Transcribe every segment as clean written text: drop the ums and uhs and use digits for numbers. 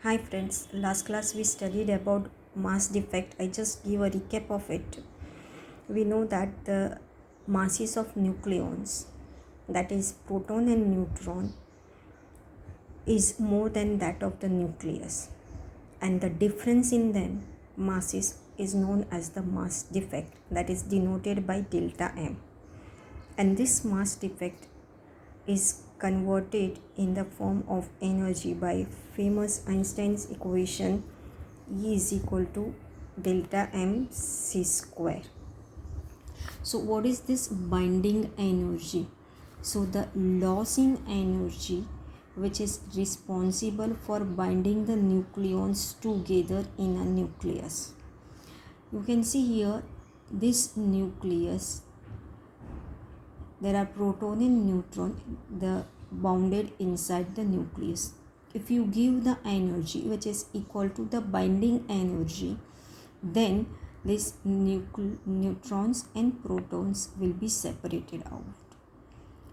Hi friends, last class we studied about mass defect. I just give a recap of it. We know that the masses of nucleons, that is proton and neutron, is more than that of the nucleus, and the difference in them masses is known as the mass defect, that is denoted by delta m. And this mass defect is converted in the form of energy by famous Einstein's equation E is equal to delta m c square. So what is this binding energy? So the loss in energy which is responsible for binding the nucleons together in a nucleus. You can see here this nucleus, there are proton and neutron, the bounded inside the nucleus. If you give the energy which is equal to the binding energy, then these neutrons and protons will be separated out.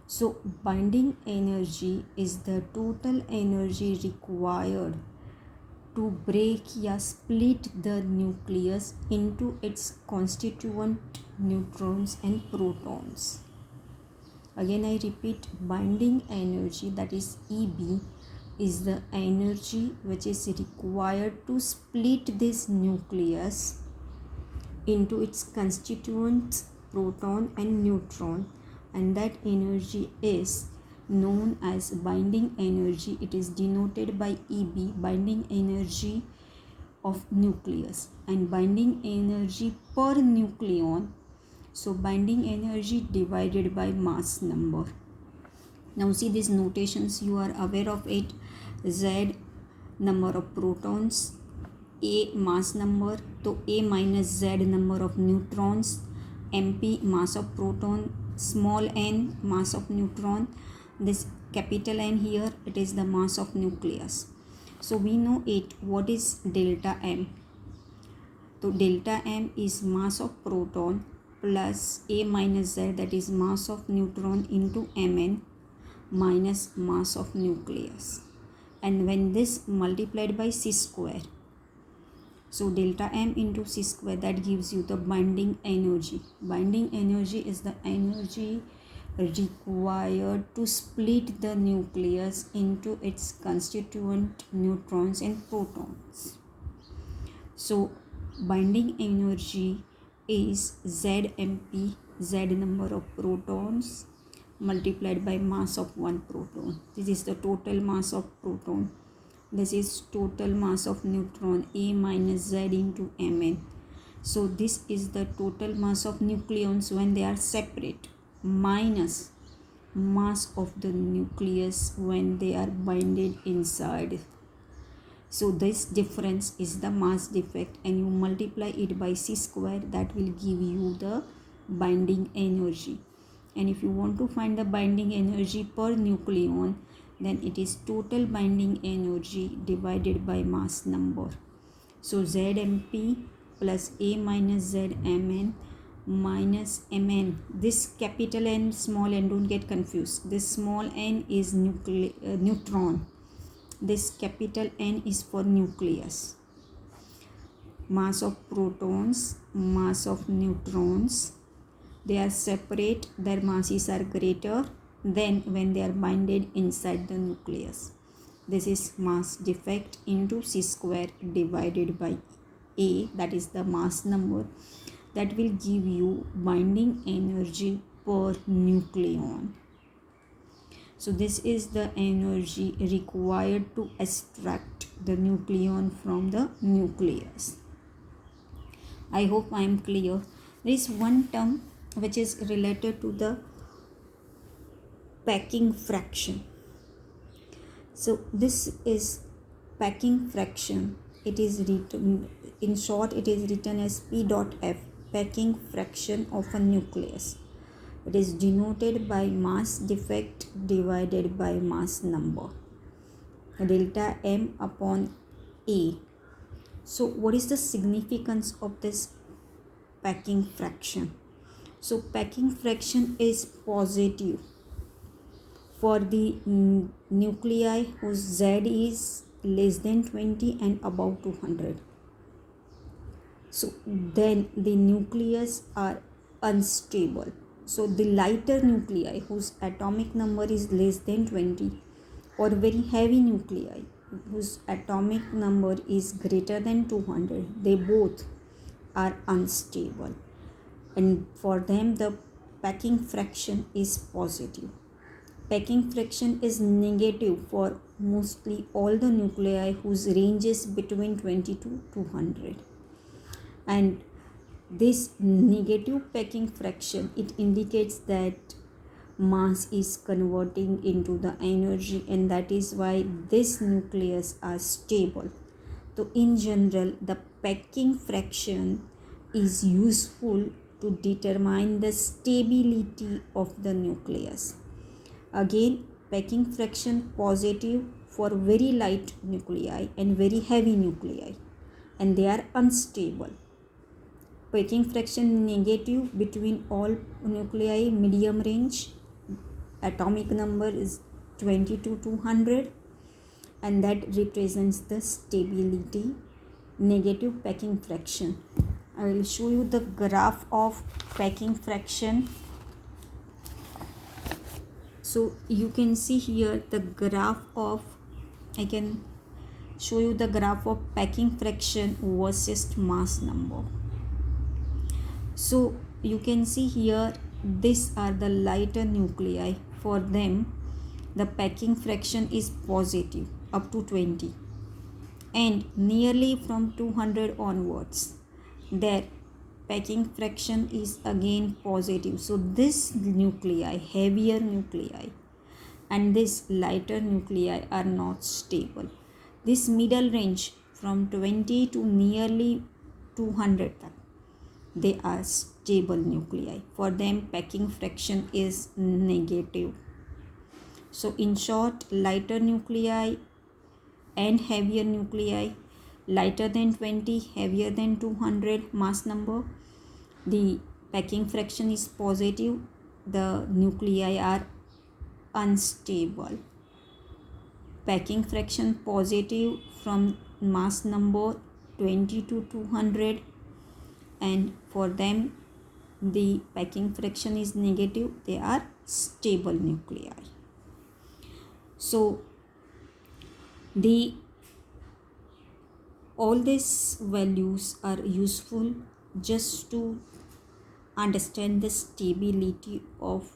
So binding energy is the total energy required to break or split the nucleus into its constituent neutrons and protons. Again I repeat, binding energy, that is EB, is the energy which is required to split this nucleus into its constituents proton and neutron, and that energy is known as binding energy. It is denoted by EB, binding energy of nucleus, and binding energy per nucleon, so binding energy divided by mass number. Now see these notations, you are aware of it. Z number of protons, A mass number, so A minus Z number of neutrons, MP mass of proton, small n mass of neutron, this capital N here, it is the mass of nucleus. So we know it. What is delta M? So delta M is mass of proton plus A minus Z, that is mass of neutron, into Mn minus mass of nucleus, and when this multiplied by c square, so delta m into c square, that gives you the binding energy. Binding energy is the energy required to split the nucleus into its constituent neutrons and protons. So binding energy is ZMP, Z number of protons, multiplied by mass of one proton. This is the total mass of proton. This is total mass of neutron, A minus Z into Mn. So this is the total mass of nucleons when they are separate, minus mass of the nucleus when they are binded inside. So this difference is the mass defect, and you multiply it by c square, that will give you the binding energy. And if you want to find the binding energy per nucleon, then it is total binding energy divided by mass number. So ZMP plus A minus ZMN minus Mn. This capital N, small n, don't get confused. This small n is neutron. This capital N is for nucleus. Mass of protons, mass of neutrons, they are separate, their masses are greater than when they are binded inside the nucleus. This is mass defect into c square divided by A, that is the mass number, that will give you binding energy per nucleon. So this is the energy required to extract the nucleon from the nucleus. I hope I am clear. There is one term which is related to the packing fraction. So this is packing fraction. It is written, in short, it is written as P dot F, packing fraction of a nucleus. It is denoted by mass defect divided by mass number, delta M upon A. So what is the significance of this packing fraction? So packing fraction is positive for the nuclei whose Z is less than 20 and above 200. So then the nucleus are unstable. So the lighter nuclei whose atomic number is less than 20, or very heavy nuclei whose atomic number is greater than 200, they both are unstable, and for them the packing fraction is positive. Packing fraction is negative for mostly all the nuclei whose range is between 20 to 200. And this negative packing fraction, it indicates that mass is converting into the energy, and that is why this nucleus are stable. So in general, the packing fraction is useful to determine the stability of the nucleus. Again, packing fraction positive for very light nuclei and very heavy nuclei, and they are unstable. Packing fraction negative between all nuclei, medium range, atomic number is 20 to 200, and that represents the stability. Negative packing fraction. I will show you the graph of packing fraction. So you can see here the graph of, I can show you the graph of packing fraction versus mass number. So you can see here, these are the lighter nuclei. For them, the packing fraction is positive up to 20, and nearly from 200 onwards, their packing fraction is again positive. So this nuclei, heavier nuclei, and this lighter nuclei are not stable. This middle range from 20 to nearly 200, they are stable nuclei. For them, packing fraction is negative. So in short, lighter nuclei and heavier nuclei, lighter than 20, heavier than 200 mass number, the packing fraction is positive, the nuclei are unstable. Packing fraction positive from mass number 20 to 200, and for them the packing fraction is negative, they are stable nuclei. So all these values are useful just to understand the stability of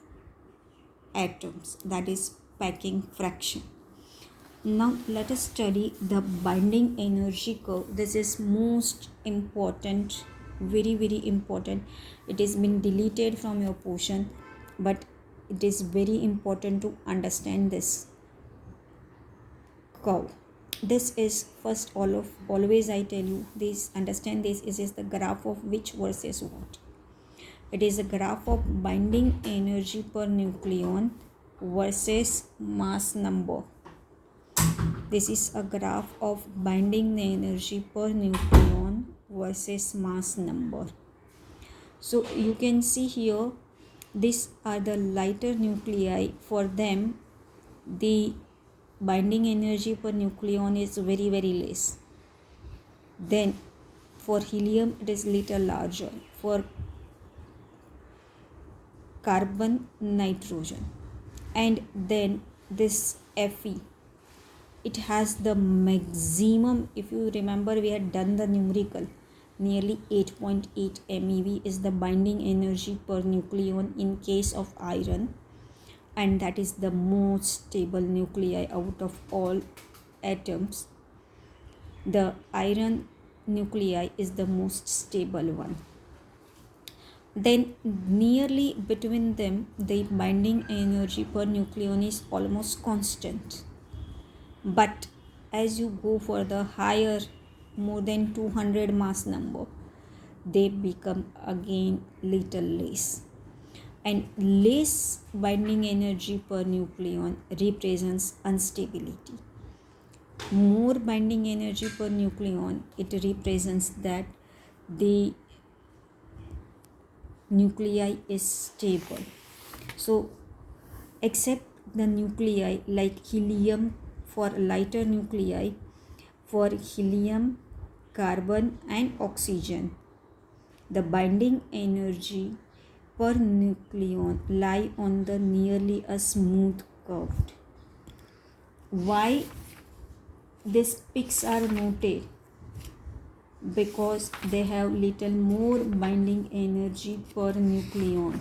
atoms, that is packing fraction. Now let us study the binding energy curve. This is most important, very important. It has been deleted from your portion, but it is very important to understand this curve. This is first, always I tell you this, understand this is the graph of which versus what. It is a graph of binding energy per nucleon versus mass number. This is a graph of binding energy per nucleon versus mass number. So you can see here, these are the lighter nuclei. For them, the binding energy per nucleon is very less. Then for helium, it is little larger. For carbon, nitrogen, and then this Fe, it has the maximum. If you remember, we had done the numerical, nearly 8.8 MeV is the binding energy per nucleon in case of iron, and that is the most stable nuclei out of all atoms. The iron nuclei is the most stable one. Then nearly between them, the binding energy per nucleon is almost constant. But as you go for the higher, more than 200 mass number, they become again little less. And less binding energy per nucleon represents instability. More binding energy per nucleon, it represents that the nuclei is stable. So except the nuclei like helium, for lighter nuclei, for helium, carbon and oxygen. The binding energy per nucleon lie on the nearly a smooth curve. Why these peaks are noted? Because they have little more binding energy per nucleon.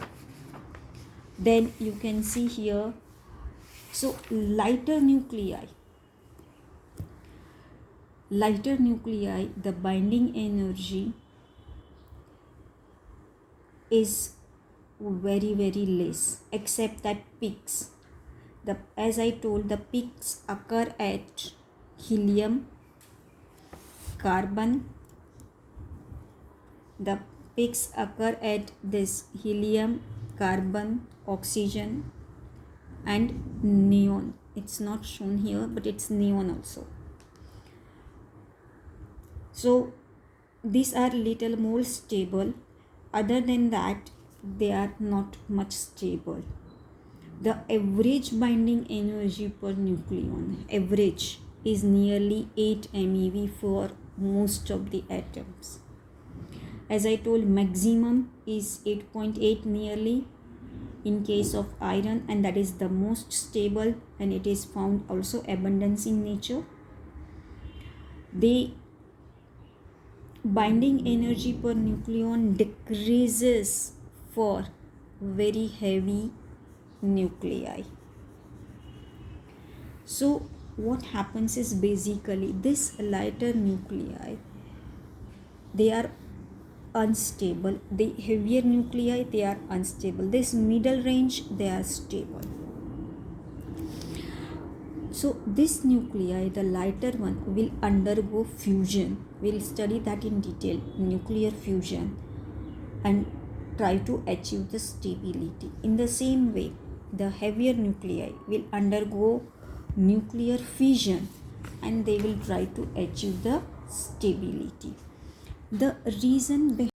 Then you can see here, so lighter nuclei, the binding energy is very less, except that peaks. As I told, the peaks occur at helium, carbon. The peaks occur at this helium, carbon, oxygen and neon. It's not shown here, but it's neon also. So these are little more stable. Other than that, they are not much stable. The average binding energy per nucleon, average, is nearly 8 MeV for most of the atoms. As I told, maximum is 8.8 nearly in case of iron, and that is the most stable, and it is found also abundance in nature. The binding energy per nucleon decreases for very heavy nuclei. So what happens is, basically this lighter nuclei, they are unstable. The heavier nuclei, they are unstable. This middle range, they are stable. So this nuclei, the lighter one, will undergo fusion. We'll study that in detail, nuclear fusion, and try to achieve the stability. In the same way, the heavier nuclei will undergo nuclear fission and they will try to achieve the stability. The reason behind